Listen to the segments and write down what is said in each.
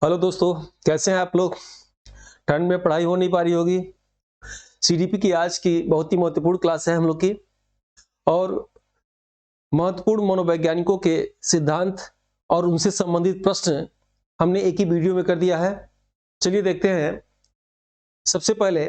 Hello दोस्तों, कैसे हैं आप लोग। ठंड में पढ़ाई हो नहीं पा रही होगी। सीडीपी की आज की बहुत ही महत्वपूर्ण क्लास है हम लोग की, और महत्वपूर्ण मनोवैज्ञानिकों के सिद्धांत और उनसे संबंधित प्रश्न हमने एक ही वीडियो में कर दिया है। चलिए देखते हैं। सबसे पहले,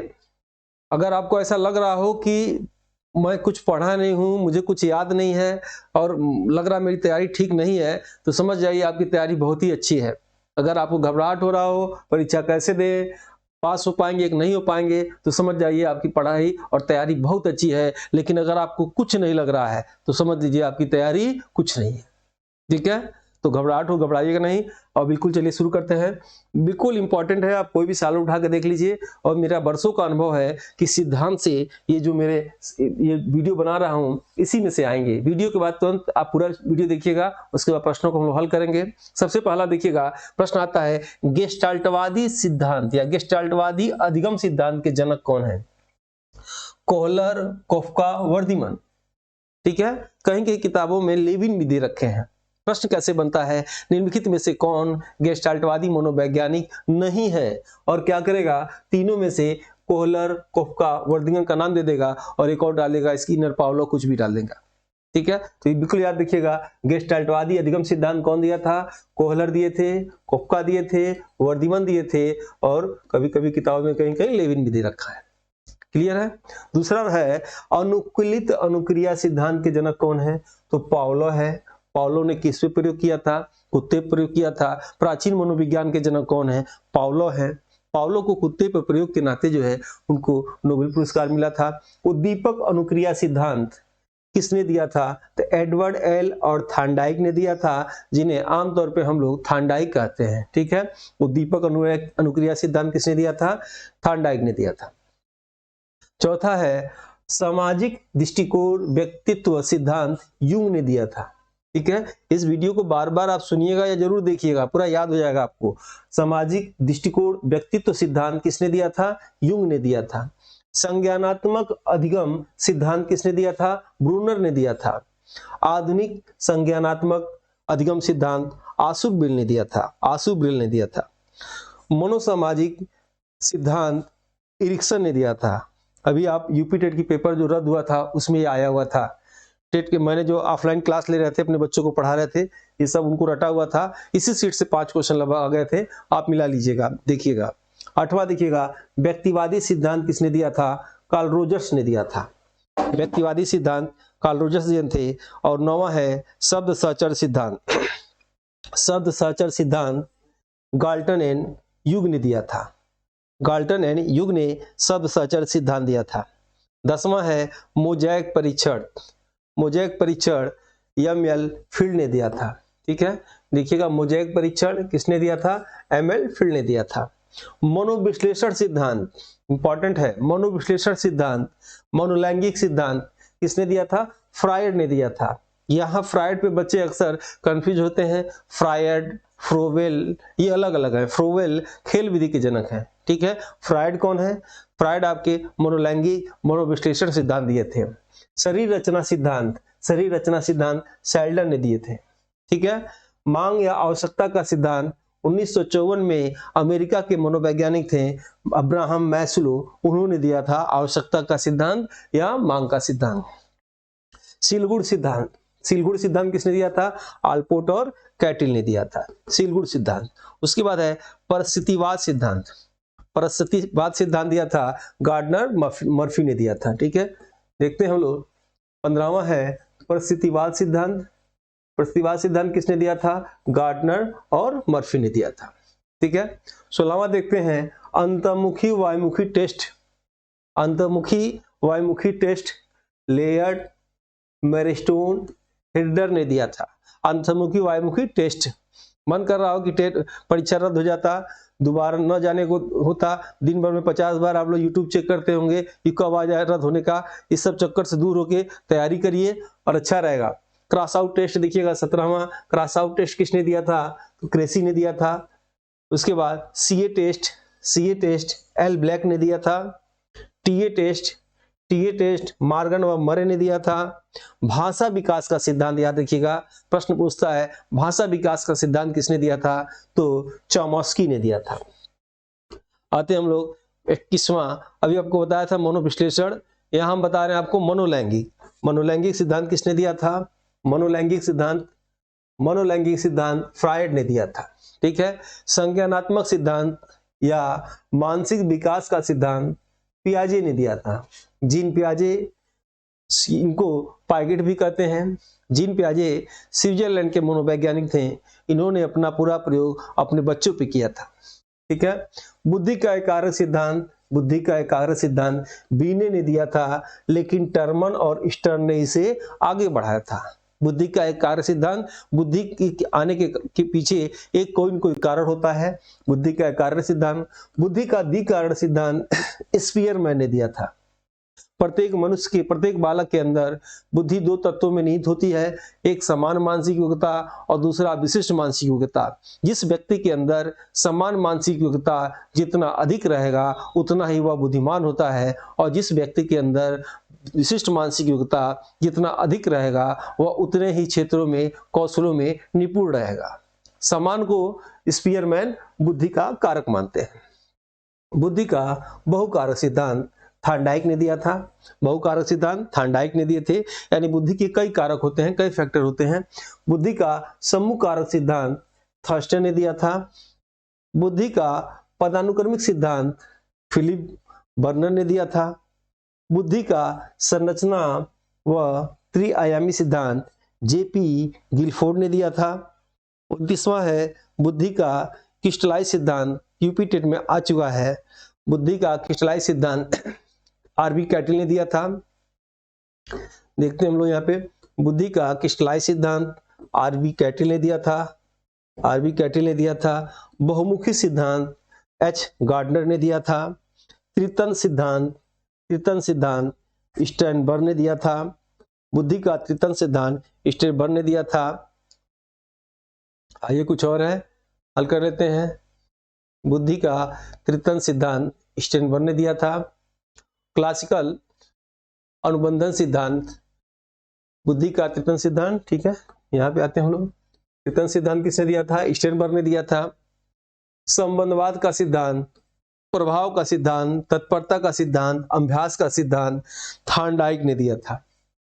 अगर आपको ऐसा लग रहा हो कि मैं कुछ पढ़ा नहीं हूं, मुझे कुछ याद नहीं है और लग रहा मेरी तैयारी ठीक नहीं है, तो समझ जाइए आपकी तैयारी बहुत ही अच्छी है। अगर आपको घबराहट हो रहा हो परीक्षा कैसे दे, पास हो पाएंगे कि नहीं हो पाएंगे, तो समझ जाइए आपकी पढ़ाई और तैयारी बहुत अच्छी है। लेकिन अगर आपको कुछ नहीं लग रहा है तो समझ लीजिए आपकी तैयारी कुछ नहीं है। ठीक है, तो घबराहट हो, घबराइएगा नहीं। और बिल्कुल चलिए शुरू करते हैं। बिल्कुल इंपॉर्टेंट है, आप कोई भी साल उठा के देख लीजिए। और मेरा बरसों का अनुभव है कि सिद्धांत से ये जो मेरे ये वीडियो बना रहा हूं इसी में से आएंगे। वीडियो के बाद तुरंत आप पूरा वीडियो देखिएगा, उसके बाद प्रश्नों को हम हल करेंगे। सबसे पहला देखिएगा, प्रश्न आता है गेस्टाल्टवादी सिद्धांत या गेस्टाल्टवादी अधिगम सिद्धांत के जनक कौन है। कोहलर, कोफका, वर्धीमन। ठीक है, कहीं कहीं किताबों में लेविन भी दे रखे हैं। प्रश्न कैसे बनता है, निम्नलिखित में से कौन गेस्टाल्टवादी मनोवैज्ञानिक नहीं है। और क्या करेगा, तीनों में से कोहलर, कोफका, वर्धीमन का नाम दे देगा और एक और डालेगा, स्किनर, पावलो, कुछ भी डाल देगा। ठीक है, तो ये बिल्कुल याद रखिएगा। गेस्टाल्टवादी अधिगम सिद्धांत कौन दिया था, कोहलर दिए थे, कोफका दिए थे, वर्धीमन दिए थे, और कभी कभी किताबों में कहीं कहीं लेविन भी दे रखा है। क्लियर है। दूसरा है अनुकूलित अनुक्रिया सिद्धांत के जनक कौन है, तो पावलो है। पावलो ने किस पे प्रयोग किया था, कुत्ते पर प्रयोग किया था। प्राचीन मनोविज्ञान के जनक कौन है, पावलो है। पावलो को कुत्ते पर प्रयोग के नाते जो है उनको नोबेल पुरस्कार मिला था। उद्दीपक अनुक्रिया सिद्धांत किसने दिया था, तो एडवर्ड एल और थांडाइक ने दिया था, जिन्हें आमतौर पे हम लोग थांडाइक कहते हैं। ठीक है, उद्दीपक अनुक्रिया सिद्धांत किसने दिया था, थांडाइक ने दिया था। चौथा है सामाजिक दृष्टिकोण व्यक्तित्व सिद्धांत, यूंग ने दिया था। ठीक है, इस वीडियो को बार बार आप सुनिएगा या जरूर देखिएगा, पूरा याद हो जाएगा आपको। सामाजिक दृष्टिकोण व्यक्तित्व सिद्धांत किसने दिया था, यूंग ने दिया था। संज्ञानात्मक अधिगम सिद्धांत किसने दिया था, ब्रूनर ने दिया था। आधुनिक संज्ञानात्मक अधिगम सिद्धांत आशुब्रिल ने दिया था, आशुब्रिल ने दिया था। मनोसामाजिक सिद्धांत इरिक्सन ने दिया था। अभी आप यूपी टेट की पेपर जो रद्द हुआ था उसमें ये आया हुआ था। टेट के मैंने जो ऑफलाइन क्लास ले रहे थे, अपने बच्चों को पढ़ा रहे थे, ये सब उनको रटा हुआ था। इसी सीट से 5 क्वेश्चन आ गए थे, आप मिला लीजिएगा, देखिएगा। 8वां देखिएगा, व्यक्तिवादी सिद्धांत किसने दिया था, कार्ल रोजर्स ने दिया था। व्यक्तिवादी सिद्धांत कार्ल रोजर्स जी थे। और 9वां है शब्द सहचर सिद्धांत। शब्द सहचर सिद्धांत गाल्टन एंड युग ने दिया था। गाल्टन एंड युग ने शब्द सहचर सिद्धांत दिया था। 10वां है मोजैक परीक्षण। मोजैक परीक्षण एम.एल. फील्ड ने दिया था। ठीक है, देखिएगा मोजैक परीक्षण किसने दिया था, एम.एल. फील्ड ने दिया था। मनोविश्लेषण सिद्धांत इंपॉर्टेंट है। मनोविश्लेषण सिद्धांत, मनोलैंगिक सिद्धांत किसने दिया था, फ्रायड ने दिया था। यहाँ फ्रायड पे बच्चे अक्सर कंफ्यूज होते हैं। फ्रायड, फ्रोवेल, ये अलग अलग है। फ्रोवेल खेल विधि के जनक हैं। ठीक है, फ्रायड कौन है, फ्रायड आपके मनोलैंगिक मनोविश्लेषण सिद्धांत दिए थे। शरीर रचना सिद्धांत, शरीर रचना सिद्धांत सैल्डन ने दिए थे। ठीक है, मांग या आवश्यकता का सिद्धांत 1954 में अमेरिका के मनोवैज्ञानिक थे अब्राहम मैस्लो, उन्होंने दिया था आवश्यकता का सिद्धांत या मांग का सिद्धांत। सिलगुड़ सिद्धांत, सिलगुड़ सिद्धांत किसने दिया था, आल्पोर्ट और कैटिल ने दिया था सिलगुड़ सिद्धांत। उसके बाद है परिस्थितिवाद सिद्धांत। परिस्थितिवाद सिद्धांत दिया था गार्डनर मर्फी ने दिया था। ठीक है, देखते हैं हम लोग। 15वां है परिस्थितिवाद सिद्धांत। परिस्थितिवाद सिद्धांत किसने दिया था, गार्डनर और मर्फी ने दिया था। ठीक है, 16वां देखते हैं अंतर्मुखी वायुमुखी टेस्ट। अंतर्मुखी वायुमुखी टेस्ट लेयर्ड, मेरिस्टोन, हिल्डर ने दिया था। अंतर्मुखी वायुमुखी टेस्ट, मन कर रहा हो कि टेट परीक्षा रद्द हो जाता, दोबारा न जाने को होता, दिन भर में 50 बार आप लोग यूट्यूब चेक करते होंगे कि कब आ जाए रद्द होने का। इस सब चक्कर से दूर होके तैयारी करिए और अच्छा रहेगा। क्रॉस आउट टेस्ट देखिएगा, 17वां क्रॉस आउट टेस्ट किसने दिया था, तो क्रेसी ने दिया था। उसके बाद CA test, CA test L Black ने दिया था। TA test, TA test, Morgan व मरे ने दिया था। भाषा विकास का सिद्धांत याद रखिएगा, प्रश्न पूछता है भाषा विकास का सिद्धांत किसने दिया था, तो चॉम्स्की ने दिया था। आते हम लोग 21वां, अभी आपको बताया था मनोविश्लेषण, यहां हम बता रहे हैं आपको मनोलैंगिक। मनोलैंगिक सिद्धांत किसने दिया था, मनोलैंगिक सिद्धांत फ्रायड ने दिया था। ठीक है, संज्ञानात्मक सिद्धांत या मानसिक विकास का सिद्धांत पियाजे ने दिया था। जीन पियाजे, इनको पाइगेट भी कहते हैं। जीन पियाजे स्विट्जरलैंड के मनोवैज्ञानिक थे, इन्होंने अपना पूरा प्रयोग अपने बच्चों पे किया था। ठीक है, बुद्धि का एकाग्र सिद्धांत बीने ने दिया था, लेकिन टर्मन और स्टर्न ने इसे आगे बढ़ाया था। बुद्धि का एक कार्य सिद्धांत, बुद्धि के आने के पीछे एक कोई न कोई कारण होता है। बुद्धि का एक कार्य सिद्धांत, बुद्धि का द्विकारण सिद्धांत स्पीयरमैन ने दिया था। प्रत्येक मनुष्य के, प्रत्येक बालक के अंदर बुद्धि दो तत्वों में निहित होती है, एक समान मानसिक योग्यता और दूसरा विशिष्ट मानसिक योग्यता। जिस व्यक्ति के अंदर समान मानसिक योग्यता जितना अधिक रहेगा उतना ही वह बुद्धिमान होता है, और जिस व्यक्ति के अंदर विशिष्ट मानसिक योग्यता जितना अधिक रहेगा वह उतने ही क्षेत्रों में, कौशलों में निपुण रहेगा। समान को स्पीयरमैन बुद्धि का कारक मानते हैं। बुद्धि का बहुकारक सिद्धांत थार्नडाइक ने दिया था। बहुकारक सिद्धांत थार्नडाइक ने दिए थे, यानी बुद्धि के कई कारक होते हैं, कई फैक्टर होते हैं। बुद्धि का समूह कारक सिद्धांत थर्स्टन ने दिया था। बुद्धि का पदानुक्रमिक सिद्धांत फिलिप बर्नर ने दिया था। बुद्धि का संरचना व त्रिआयामी सिद्धांत जेपी गिलफोर्ड ने दिया था। 29वां है बुद्धि का क्रिस्टलाइज सिद्धांत, यूपी टेट में आ चुका है। बुद्धि का क्रिस्टलाइज सिद्धांत आरबी कैटल ने दिया था। देखते हैं हम लोग यहाँ पे, बुद्धि का क्रिस्टलाइज सिद्धांत आरबी कैटल ने दिया था। बहुमुखी सिद्धांत एच गार्डनर ने दिया था। त्रितन सिद्धांत स्टेनबर्ग ने दिया था। बुद्धि का त्रितन सिद्धांत स्टेनबर्ग ने दिया था। आइए कुछ और है, हल कर लेते हैं। बुद्धि का त्रितन सिद्धांत स्टेनबर्ग ने दिया था। क्लासिकल अनुबंधन सिद्धांत, बुद्धि का त्रितन सिद्धांत, ठीक है, यहाँ पे आते हैं हम लोग। त्रितन सिद्धांत किसने दिया था, स्टेनबर्ग ने दिया था। संबंधवाद का सिद्धांत, प्रभाव का सिद्धांत, तत्परता का सिद्धांत, अभ्यास का सिद्धांत थार्नडाइक ने दिया था।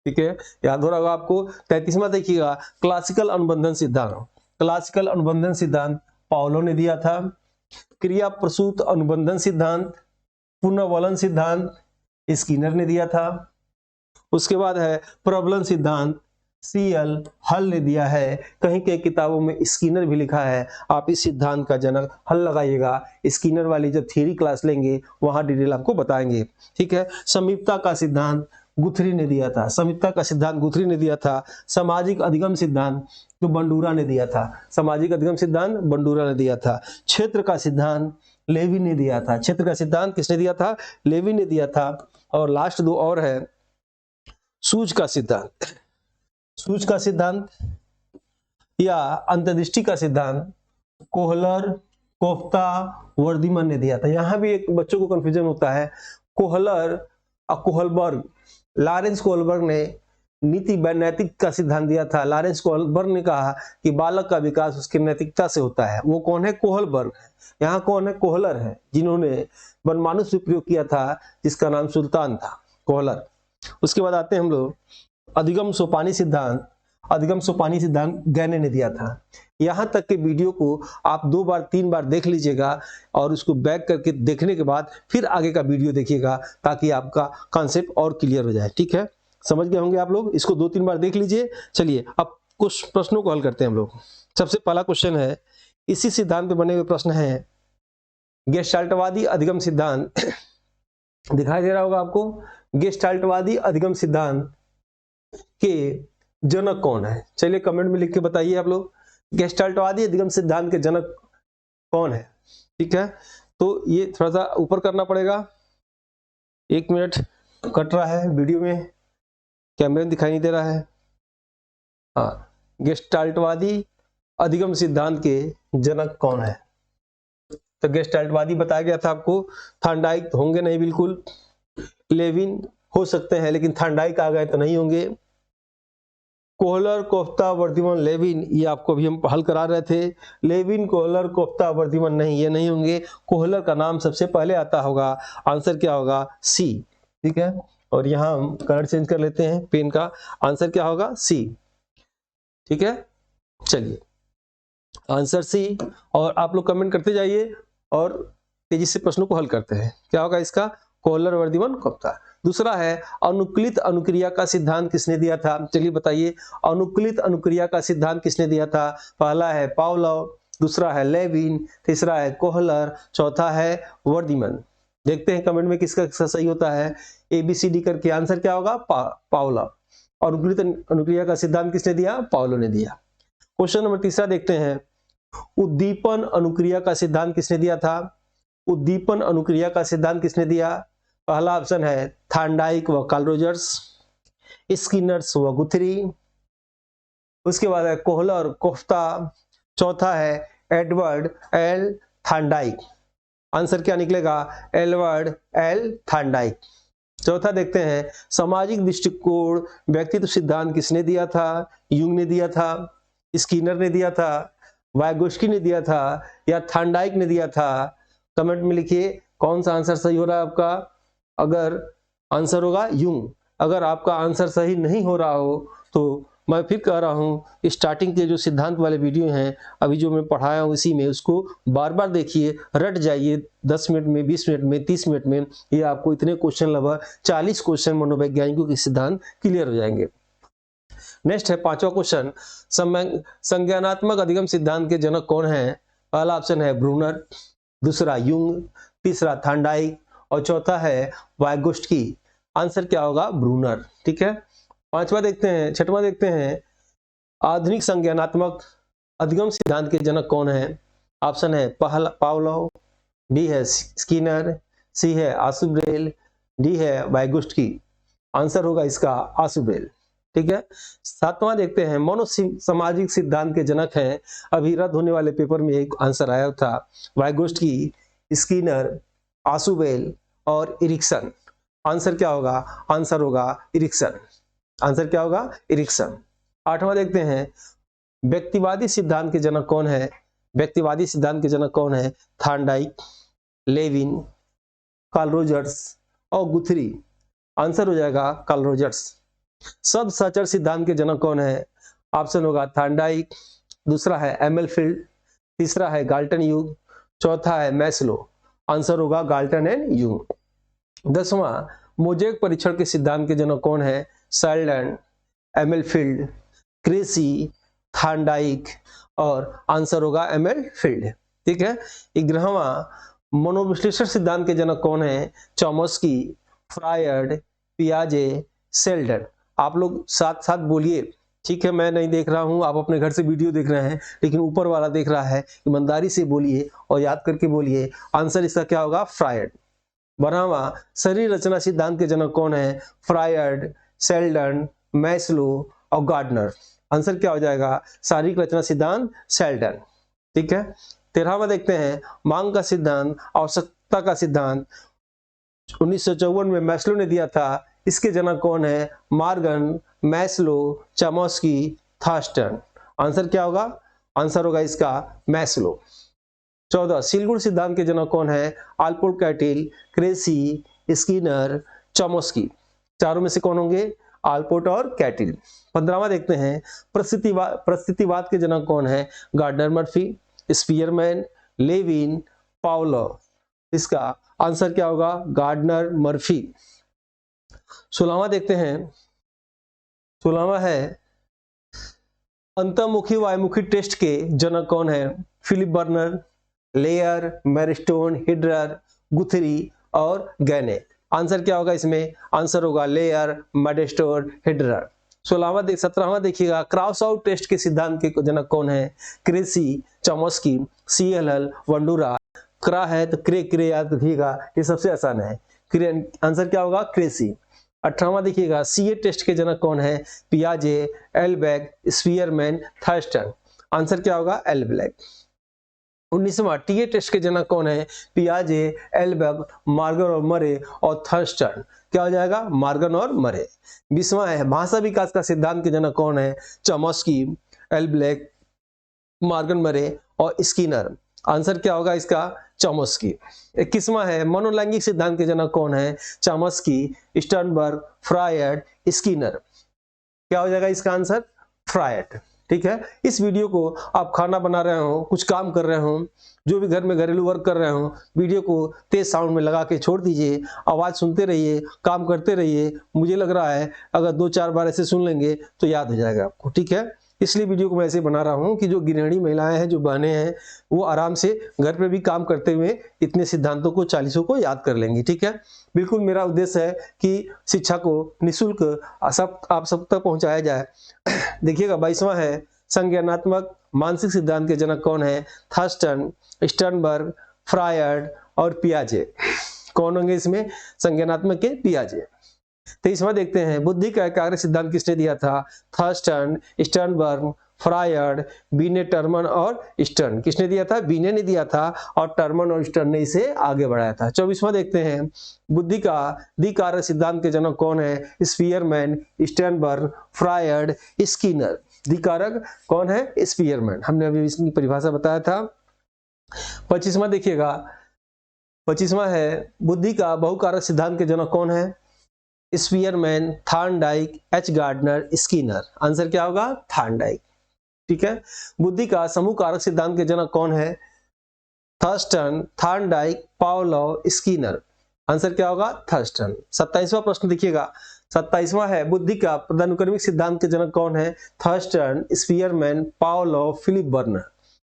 ठीक है, याद हो रहा होगा आपको। 33वां देखिएगा, क्लासिकल अनुबंधन सिद्धांत पाउलो ने दिया था। क्रिया प्रसूत अनुबंधन सिद्धांत, पुनर्वलन सिद्धांत स्किनर ने दिया था। उसके बाद है प्रबलन सिद्धांत, सीएल हल ने दिया है। कहीं कहीं किताबों में स्किनर भी लिखा है, आप इस सिद्धांत का जनक हल लगाइएगा। स्किनर वाली जब थ्योरी क्लास लेंगे वहां डिटेल आपको बताएंगे। ठीक है, समीपता का सिद्धांत गुथरी ने दिया था। सामाजिक अधिगम सिद्धांत तो बंडूरा ने दिया था। क्षेत्र का सिद्धांत लेवी ने दिया था। क्षेत्र का सिद्धांत किसने दिया था, लेवी ने दिया था। और लास्ट दो और है, सूझ का सिद्धांत या अंतर्दृष्टि का सिद्धांत कोहलर, कोफ्ता, वर्दीमन ने दिया था। यहां भी एक बच्चों को कंफ्यूजन होता है, कोहलर और कोहलबर्ग। लॉरेंस कोहलबर्ग ने नीति व नैतिक का सिद्धांत दिया था। लॉरेंस कोहलबर्ग ने कहा कि बालक का विकास उसकी नैतिकता से होता है। वो कौन है, कोहलबर्ग। यहाँ कौन है, कोहलर है, जिन्होंने वनमानुष में प्रयोग किया था, जिसका नाम सुल्तान था, कोहलर। उसके बाद आते हैं हम लोग अधिगम सोपानी सिद्धांत गैने ने दिया था। यहां तक के वीडियो को आप 2 बार 3 बार देख लीजिएगा और उसको बैक करके देखने के बाद फिर आगे का वीडियो देखिएगा, ताकि आपका कॉन्सेप्ट और क्लियर हो जाए। ठीक है, समझ गए होंगे आप लोग, इसको 2-3 बार देख लीजिए। चलिए अब कुछ प्रश्नों को हल करते हैं हम लोग। सबसे पहला क्वेश्चन है, इसी सिद्धांत पे बने हुए प्रश्न है, गेस्टाल्टवादी अधिगम सिद्धांत दिखाई दे रहा होगा आपको। गेस्टाल्टवादी अधिगम सिद्धांत के जनक कौन है, चलिए कमेंट में लिख के बताइए आप लोग, गेस्टाल्टवादी अधिगम सिद्धांत के जनक कौन है। ठीक है, तो ये थोड़ा सा ऊपर करना पड़ेगा, 1 मिनट कट रहा है वीडियो में, कैमरे में दिखाई नहीं दे रहा है। हाँ, गेस्टाल्टवादी अधिगम सिद्धांत के जनक कौन है, तो गेस्टाल्टवादी बताया गया था आपको, थार्नडाइक होंगे नहीं बिल्कुल, लेविन हो सकते हैं, लेकिन थांडाइक आ गए तो नहीं होंगे। कोहलर, कोफ्ता, वर्धमान, लेविन, ये आपको अभी हम हल करा रहे थे। लेविन, कोहलर, कोफ्ता, वर्धमान नहीं, ये नहीं होंगे। कोहलर का नाम सबसे पहले आता होगा। आंसर क्या होगा? सी। ठीक है, और यहाँ हम कलर चेंज कर लेते हैं पेन का। आंसर क्या होगा? सी। ठीक है, चलिए आंसर सी। और आप लोग कमेंट करते जाइए और तेजी से प्रश्नों को हल करते हैं। क्या होगा इसका? कोहलर, वर्धमान, कोफ्ता। दूसरा है अनुकूलित अनुक्रिया का सिद्धांत किसने दिया था? चलिए बताइए, अनुकूलित अनुक्रिया का सिद्धांत किसने दिया था? पहला है पावलोव, दूसरा है लेविन, तीसरा है कोहलर, चौथा है वर्धमान। देखते हैं कमेंट में किसका सही होता है। ABCD करके आंसर क्या होगा? पावलोव। अनुकूलित अनुक्रिया का सिद्धांत किसने दिया? पावलोव ने दिया। क्वेश्चन नंबर तीसरा देखते हैं, उद्दीपन अनुक्रिया का सिद्धांत किसने दिया था? उद्दीपन अनुक्रिया का सिद्धांत किसने दिया? पहला ऑप्शन है थांडाइक व कार्ल रोजर्स, स्किनर्स व गुथरी, उसके बाद है कोहलर, कोफ्ता, चौथा है एडवर्ड एल थांडाइक। आंसर क्या निकलेगा? Edward L Thorndike. चौथा देखते हैं, सामाजिक दृष्टिकोण व्यक्तित्व सिद्धांत किसने दिया था? यूंग ने दिया था, स्किनर ने दिया था, वाइगोस्की ने दिया था, या थांडाइक ने दिया था? कमेंट में लिखिए कौन सा आंसर सही हो रहा है आपका। अगर आंसर होगा यूंग। अगर आपका आंसर सही नहीं हो रहा हो तो मैं फिर कह रहा हूँ, स्टार्टिंग के जो सिद्धांत वाले वीडियो हैं अभी जो मैं पढ़ाया हूँ इसी में, उसको बार बार देखिए, रट जाइए 10 मिनट में, 20 मिनट में, 30 मिनट में। ये आपको इतने क्वेश्चन, लगभग 40 क्वेश्चन मनोवैज्ञानिकों के सिद्धांत क्लियर हो जाएंगे। नेक्स्ट है पांचवा क्वेश्चन, संज्ञानात्मक अधिगम सिद्धांत के जनक कौन है? पहला ऑप्शन है ब्रूनर, दूसरा यूंग, तीसरा थांडाइक और चौथा है वाइगोस्की। आंसर क्या होगा? ब्रूनर। ठीक है, पांचवा देखते हैं, छठवां देखते हैं, आधुनिक संज्ञानात्मक अधिगम सिद्धांत के जनक कौन है? ऑप्शन है पहला पावलोव, बी है स्किनर, सी है आशुब्रेल, डी है वाइगोस्की। आंसर होगा इसका आशुब्रेल। ठीक है, सातवां देखते हैं, मनो सामाजिक सिद्धांत के जनक हैं। अभी रद्द होने वाले पेपर में एक आंसर आया था, वाइगोस्की, स्किनर, आशुब्रेल और इरिक्सन। आंसर क्या होगा? आंसर होगा इरिक्सन। आंसर क्या होगा? इरिक्सन। आठवां देखते हैं, व्यक्तिवादी सिद्धांत के जनक कौन है? व्यक्तिवादी सिद्धांत के जनक कौन है? थांडाइक, लेविन, कार्ल रोजर्स और गुथरी। आंसर हो जाएगा कार्ल रोजर्स। सब सचर सिद्धांत के जनक कौन है? ऑप्शन होगा थांडाइक, दूसरा है एमलफील्ड, तीसरा है गाल्टन यूंग, चौथा है मैस्लो। आंसर होगा गाल्टन एंड यूंग। 10वां, मोज़ेक परीक्षण के सिद्धांत के जनक कौन है? शेल्डन, एमलफील्ड, क्रेसी, थांडाइक और आंसर होगा एमलफील्ड। ठीक है, 11वां, मनोविश्लेषण सिद्धांत के जनक कौन है? चॉम्स्की, फ्रायड, पियाजे, शेल्डन। आप लोग साथ साथ बोलिए। ठीक है, मैं नहीं देख रहा हूं, आप अपने घर से वीडियो देख रहे हैं, लेकिन ऊपर वाला देख रहा है। ईमानदारी से बोलिए और याद करके बोलिए। आंसर इसका क्या होगा? फ्रायड। 12वां, शरीर रचना सिद्धांत के जनक कौन है? फ्रायड, शेल्डन, मैस्लो और गार्डनर। आंसर क्या हो जाएगा? शारीरिक रचना सिद्धांत, शेल्डन। ठीक है, 13वां देखते हैं, मांग का सिद्धांत, आवश्यकता का सिद्धांत 1954 में मैस्लो ने दिया था। इसके जनक कौन है? Morgan, Maslow, Chomsky, Thurstone. Answer क्या होगा? आंसर होगा इसका मैस्लो। 14, सिलगुण सिद्धांत के जनक कौन है? Allport, कैटिल, cracy, Skinner, Chomsky. चारों में से कौन होंगे? आल्पोर्ट और कैटिल। 15वां देखते हैं, परिस्थितिवाद के जनक कौन है? Gardner Murphy, Spearman, Lewin, Pavlov. इसका आंसर क्या होगा? Gardener Murphy. 16वां देखते हैं, 16वां है, अंतर्मुखी वायुमुखी टेस्ट के जनक कौन है? फिलिप बर्नर, लेयर, मैरस्टोन, हिड्रर, गुथरी और गैने। आंसर क्या होगा इसमें? आंसर होगा लेयर, मैरस्टोन, हिड्रर। 17वां देखिएगा, क्रॉस आउट टेस्ट के सिद्धांत के जनक कौन है? Cracy, Chomsky, CLL, वंडूरा। क्रा है तो क्रे क्रे याद रखिएगा, ये सबसे आसान है। आंसर क्या होगा? क्रेसी। 18वां देखिएगा, CA टेस्ट के जनक कौन है? पियाजे, एल्बैक, स्पीयरमैन, थर्स्टन। आंसर क्या होगा? एल्बैक। 19वां टीए टेस्ट के जनक कौन है? पियाजे, एल्बर्ग, मार्गन और मरे और थर्स्टन। क्या हो जाएगा? मार्गन और मरे। 20वां है भाषा विकास का सिद्धांत के जनक कौन है? चॉम्स्की, एल्बर्ग, मार्गन मरे और स्किनर। आंसर क्या होगा इसका? चॉम्स्की। 21वां है मनोलैंगिक सिद्धांत के जनक कौन है? Chomsky, Sternberg, Freud, Skinner. क्या हो जाएगा इसका आंसर? फ्रायड। ठीक है, इस वीडियो को आप खाना बना रहे हो, कुछ काम कर रहे हो, जो भी घर में घरेलू वर्क कर रहे हो, वीडियो को तेज साउंड में लगा के छोड़ दीजिए, आवाज सुनते रहिए, काम करते रहिए। मुझे लग रहा है अगर 2-4 बार ऐसे सुन लेंगे तो याद हो जाएगा आपको। ठीक है, इसलिए वीडियो को मैं ऐसे बना रहा हूं कि जो गृहिणी महिलाएं हैं, जो बहनें हैं, वो आराम से घर पे भी काम करते हुए इतने सिद्धांतों को, 40 को याद कर लेंगी। ठीक है, बिल्कुल मेरा उद्देश्य है कि शिक्षा को निःशुल्क आप सब तक पहुंचाया जाए। देखिएगा 22वां है संज्ञानात्मक मानसिक सिद्धांत के जनक कौन है? थर्स्टन, स्टर्नबर्ग, फ्रायड और पियाजे। कौन होंगे इसमें? संज्ञानात्मक के पियाजे। 23वां देखते हैं बुद्धि का एकाग्र सिद्धांत किसने दिया था? थर्स्टन, स्टर्नबर्ग, फ्रायड, बीने, टर्मन और स्टर्न। किसने दिया था? बीने ने दिया था और टर्मन और स्टर्न ने इसे आगे बढ़ाया था। 24वां देखते हैं बुद्धि का द्विकारक सिद्धांत के जनक कौन है? Spearman, Sternberg, Freud, Skinner. द्विकारक कौन है? स्पीयरमैन। हमने अभी इसकी परिभाषा बताया था। 25वां देखिएगा, 25वां है बुद्धि का बहुकारक सिद्धांत के जनक कौन है? Spearman, Thorndike, H Gardner, Skinner. Answer क्या होगा? थॉर्नडाइक। ठीक है, बुद्धि का समूह कारक सिद्धांत के जनक कौन है? Thurston, Thorndike, Pavlov, Skinner. Answer क्या होगा? थर्स्टन। 27वां प्रश्न देखिएगा, 27वां है बुद्धि का पदानुक्रमिक सिद्धांत के जनक कौन है? Thurstone, Spearman, Pavlov, Philip Vernon.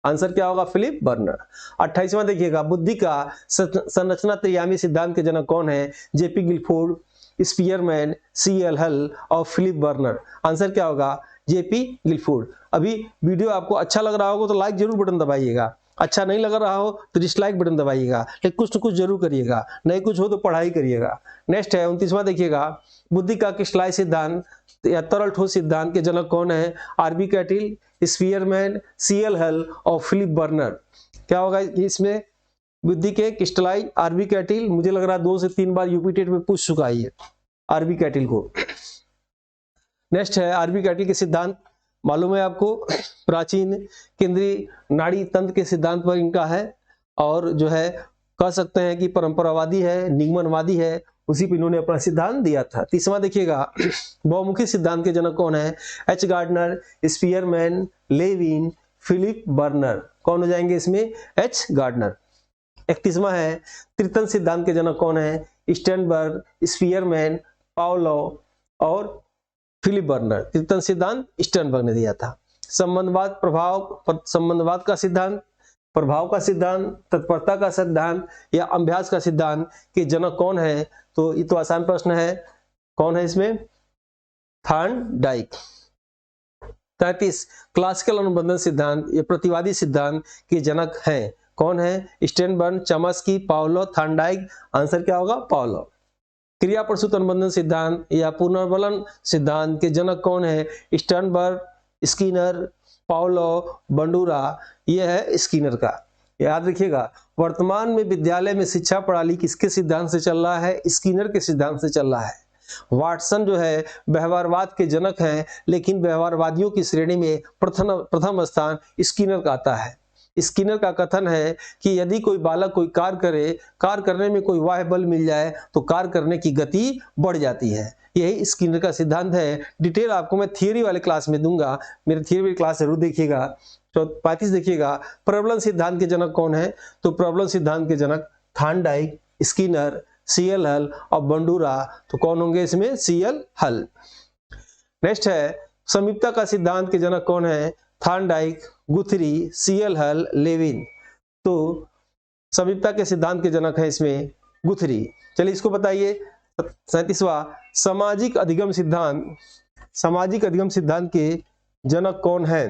Answer क्या होगा? Philip burner. 28वां देखिएगा बुद्धि का संरचना त्रियामी सिद्धांत के जनक कौन है? जेपी गिलफोर्ड, स्पीयरमैन, सीएल हल और फिलिप बर्नर। आंसर क्या होगा? JP Guilford. अभी वीडियो आपको अच्छा लग रहा होगा तो लाइक जरूर बटन दबाइएगा, अच्छा नहीं लग रहा हो तो डिसलाइक बटन दबाइएगा, लेकिन कुछ न कुछ जरूर करिएगा, नहीं कुछ हो तो पढ़ाई करिएगा। नेक्स्ट है 29वां देखिएगा बुद्धि का क्रिस्टलाइज सिद्धांत या तरल ठोस सिद्धांत के जनक कौन है? आरबी कैटिल, स्पीयरमैन, सीएल हल और फिलिप बर्नर। क्या होगा इसमें? बुद्धि के क्रिस्टलाइज आरबी कैटिल। मुझे लग रहा है 2 से 3 बार यूपी टेट में पूछ चुका है आरबी कैटिल को। नेक्स्ट है आरबी कैटिल के सिद्धांत, मालूम है आपको, प्राचीन केंद्रीय नाड़ी तंत्र के सिद्धांत पर इनका है और जो है कह सकते हैं कि परंपरावादी है, निगमनवादी है, उसी पर इन्होंने अपना सिद्धांत दिया था। 30वां देखिएगा बहुमुखी सिद्धांत के जनक कौन है? H Gardner, Spearman, Lewin, Philip Vernon. कौन हो जाएंगे इसमें? H gardener. 31वां है त्रितन सिद्धांत के जनक कौन है? स्टर्नबर्ग, स्पीयरमैन, पावलोव और फिलिप बर्नर। त्रितन सिद्धांत स्टर्नबर्ग ने दिया था। संबंधवाद संबंधवाद का सिद्धांत, प्रभाव का सिद्धांत, तत्परता का सिद्धांत या अभ्यास का सिद्धांत के जनक कौन है? तो ये तो आसान प्रश्न है, कौन है इसमें? थॉर्नडाइक। 33 क्लासिकल अनुबंधन सिद्धांत या प्रतिवादी सिद्धांत के जनक हैं, कौन है? Sternberg, Chomsky, Pavlov, Thorndike. Answer क्या होगा? पावलोव। क्रिया प्रसूत अनुबंधन सिद्धांत या पुनर्बलन सिद्धांत के जनक कौन है? Sternberg, Skinner, Pavlov, Bandura. यह है स्किनर का। याद रखिएगा वर्तमान में विद्यालय में शिक्षा प्रणाली किसके सिद्धांत से चल रहा है? स्किनर के सिद्धांत से चल रहा है। वाटसन जो है व्यवहारवाद के जनक हैं, लेकिन व्यवहारवादियों की श्रेणी में प्रथम स्थान स्किनर का आता है। स्किनर का कथन है कि यदि कोई बालक कोई कार्य करने में कोई बाह्य बल मिल जाए तो कार्य करने की गति बढ़ जाती है। यही स्किनर का सिद्धांत है। डिटेल आपको मैं थियरी वाले क्लास में दूंगा, मेरे थियरी वाली क्लास जरूर देखिएगा। तो 35 देखिएगा प्रबलन सिद्धांत के जनक कौन है? तो प्रबलन सिद्धांत के जनक थॉर्नडाइक, स्किनर, सीएल हल और बंडूरा। तो कौन होंगे इसमें? सीएल हल। नेक्स्ट है समीपता का सिद्धांत के जनक कौन है? थॉर्नडाइक, गुथरी, सीएल हल, लेविन। तो समीपता के सिद्धांत के जनक है इसमें गुथरी। चलिए इसको बताइए। 37वां सामाजिक अधिगम सिद्धांत, सामाजिक अधिगम सिद्धांत के जनक कौन है?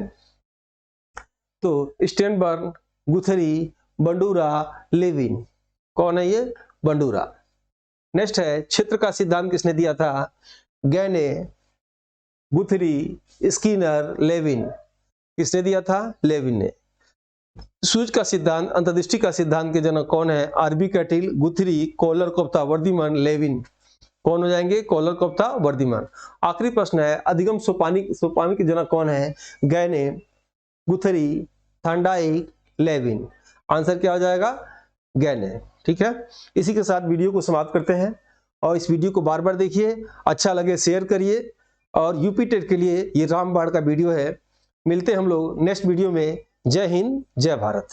तो स्टर्नबर्ग, गुथरी, बंडूरा, लेविन। कौन है ये? बंडूरा। नेक्स्ट है क्षेत्र का सिद्धांत किसने दिया था? Gagne, Guthrie, Skinner, Lewin. किसने दिया था? लेविन ने। सूझ का सिद्धांत, अंतर्दृष्टि का सिद्धांत के जनक कौन है? RB Cattell, Guthrie, Kohler, Koffka, Wertheimer, Lewin. कौन हो जाएंगे? Kohler, Koffka, Wertheimer. आखिरी प्रश्न है, अधिगम सोपानी के जनक कौन है? Gagne, Guthrie, Thorndike, Lewin. Answer क्या हो जाएगा? गैने। ठीक है, इसी के साथ वीडियो को समाप्त करते हैं और इस वीडियो को बार बार देखिए, अच्छा लगे शेयर करिए। और यूपी टेट के लिए ये रामबाण का वीडियो है। मिलते हैं हम लोग नेक्स्ट वीडियो में। जय हिंद, जय भारत।